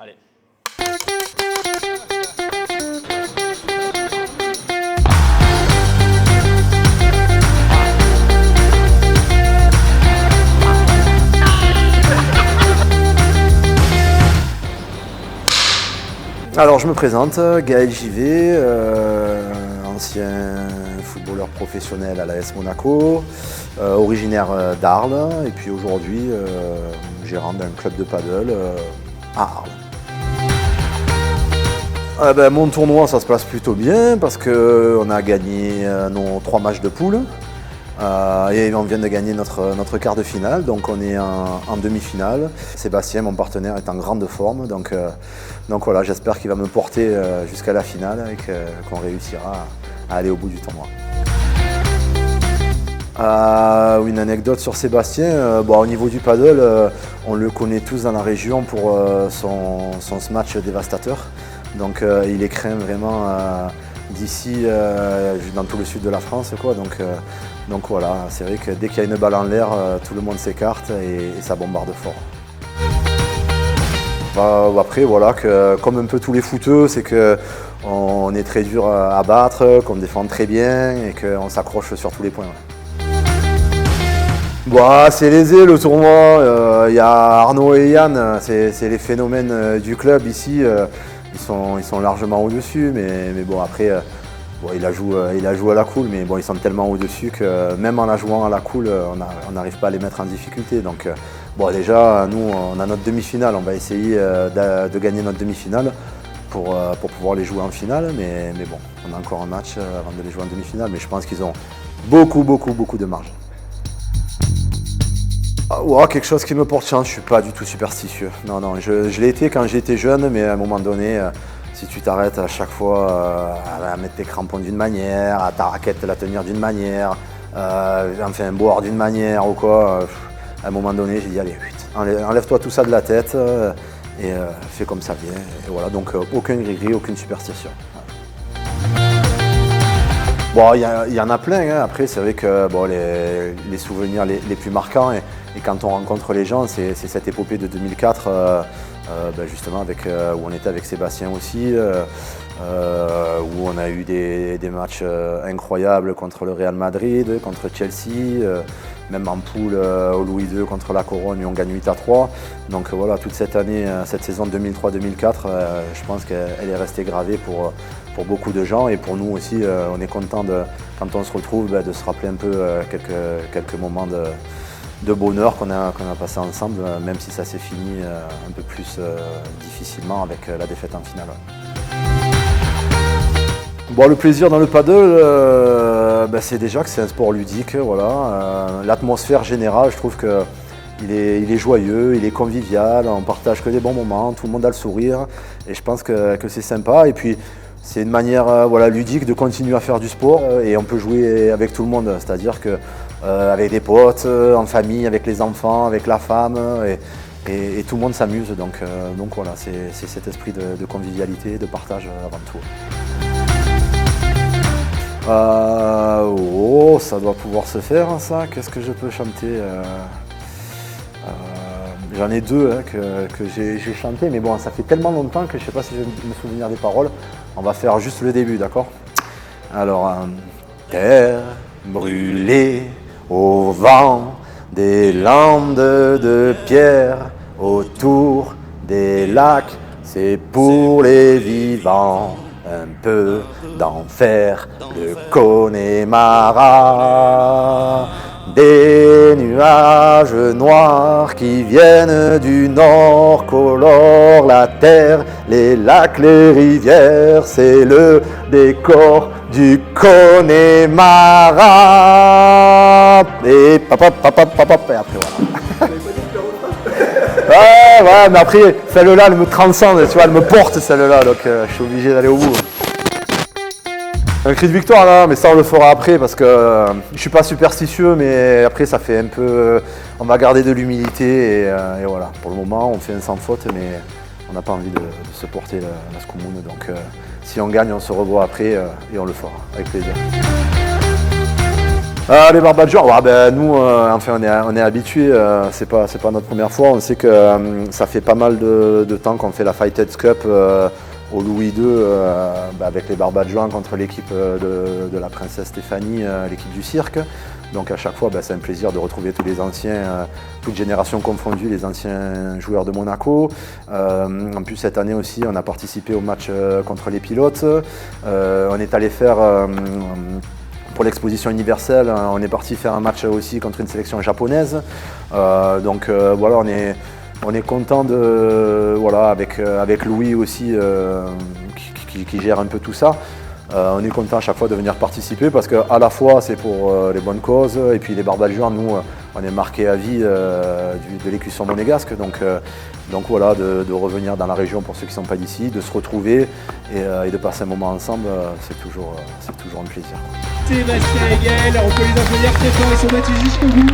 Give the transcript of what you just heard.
Allez. Alors je me présente, Gaël Givet, ancien footballeur professionnel à l'AS Monaco, originaire d'Arles et puis aujourd'hui gérant d'un club de paddle à Arles. Mon tournoi ça se passe plutôt bien parce qu'on a gagné nos 3 matchs de poule et on vient de gagner notre quart de finale, donc on est en demi-finale. Sébastien, mon partenaire, est en grande forme, donc voilà, j'espère qu'il va me porter jusqu'à la finale et qu'on réussira à aller au bout du tournoi. Une anecdote sur Sébastien, au niveau du paddle, on le connaît tous dans la région pour son smash dévastateur. Donc il est craint vraiment d'ici dans tout le sud de la France, quoi. Donc voilà, c'est vrai que dès qu'il y a une balle en l'air, tout le monde s'écarte et ça bombarde fort. Après voilà, comme un peu tous les footeux, c'est qu'on est très dur à battre, qu'on défend très bien et qu'on s'accroche sur tous les points. C'est lésé le tournoi, il y a Arnaud et Yann, c'est les phénomènes du club ici, ils sont largement au-dessus, mais bon après, il a joué à la cool, mais bon, ils sont tellement au-dessus que même en la jouant à la cool, on n'arrive pas à les mettre en difficulté. Donc déjà, nous, on a notre demi-finale, on va essayer de gagner notre demi-finale pour pouvoir les jouer en finale, mais bon, on a encore un match avant de les jouer en demi-finale, mais je pense qu'ils ont beaucoup de marge. Quelque chose qui me porte chance, je ne suis pas du tout superstitieux. Non, je l'ai été quand j'étais jeune, mais à un moment donné, si tu t'arrêtes à chaque fois à mettre tes crampons d'une manière, à ta raquette la tenir d'une manière, boire d'une manière ou quoi, à un moment donné, j'ai dit allez, enlève-toi tout ça de la tête et fais comme ça vient. Et voilà, donc aucun gris-gris, aucune superstition. Il y en a plein, hein. Après c'est vrai que les souvenirs les plus marquants et quand on rencontre les gens, c'est cette épopée de 2004 justement où on était avec Sébastien aussi, où on a eu des matchs incroyables contre le Real Madrid, contre Chelsea, même en poule au Louis II contre la Corogne, on gagne 8-3. Donc voilà, toute cette année, cette saison 2003-2004, je pense qu'elle est restée gravée pour beaucoup de gens et pour nous aussi, on est content quand on se retrouve de se rappeler un peu quelques moments de bonheur qu'on a passé ensemble, même si ça s'est fini un peu plus difficilement avec la défaite en finale. Le plaisir dans le paddle, c'est déjà que c'est un sport ludique. Voilà. L'atmosphère générale, je trouve qu'il est joyeux, il est convivial, on partage que des bons moments, tout le monde a le sourire et je pense que c'est sympa. Et puis c'est une manière ludique de continuer à faire du sport et on peut jouer avec tout le monde, c'est-à-dire avec des potes, en famille, avec les enfants, avec la femme et tout le monde s'amuse. Donc voilà, c'est cet esprit de convivialité, de partage avant tout. Ça doit pouvoir se faire ça. Qu'est-ce que je peux chanter J'en ai 2 que j'ai chanté, mais bon, ça fait tellement longtemps que je ne sais pas si je vais me souvenir des paroles. On va faire juste le début, d'accord? Alors, terre brûlée au vent, des landes de pierre autour des lacs, c'est pour les vivants. Un peu d'enfer, le Connemara. Des nuages noirs qui viennent du nord colorent la terre, les lacs, les rivières, c'est le décor du Connemara. Et papa, et après voilà. Mais après, celle-là, elle me transcende, tu vois, elle me porte celle-là, donc je suis obligé d'aller au bout. Un cri de victoire là, mais ça on le fera après parce que je suis pas superstitieux, mais après ça fait un peu, on va garder de l'humilité et voilà. Pour le moment, on fait un sans faute, mais on n'a pas envie de se porter la scoumoune, donc si on gagne, on se revoit après et on le fera avec plaisir. Les Barbadjans, nous, enfin, on est habitués, c'est pas notre première fois. On sait que ça fait pas mal de temps qu'on fait la Fighted Cup au Louis II avec les Barbadjans contre l'équipe de la princesse Stéphanie, l'équipe du cirque. Donc à chaque fois, c'est un plaisir de retrouver tous les anciens, toutes générations confondues, les anciens joueurs de Monaco. En plus, cette année aussi, on a participé au match contre les pilotes. On est allé faire... pour l'exposition universelle, on est parti faire un match aussi contre une sélection japonaise. Voilà, on est content de, voilà, avec Louis aussi qui gère un peu tout ça. On est content à chaque fois de venir participer parce qu'à la fois c'est pour les bonnes causes et puis les Barbadjans, nous on est marqués à vie de l'écusson monégasque. Donc voilà, de revenir dans la région pour ceux qui ne sont pas d'ici, de se retrouver et de passer un moment ensemble, c'est toujours un plaisir. Sébastien Hegel, on peut les applaudir très fort, ils sont battus jusqu'au bout.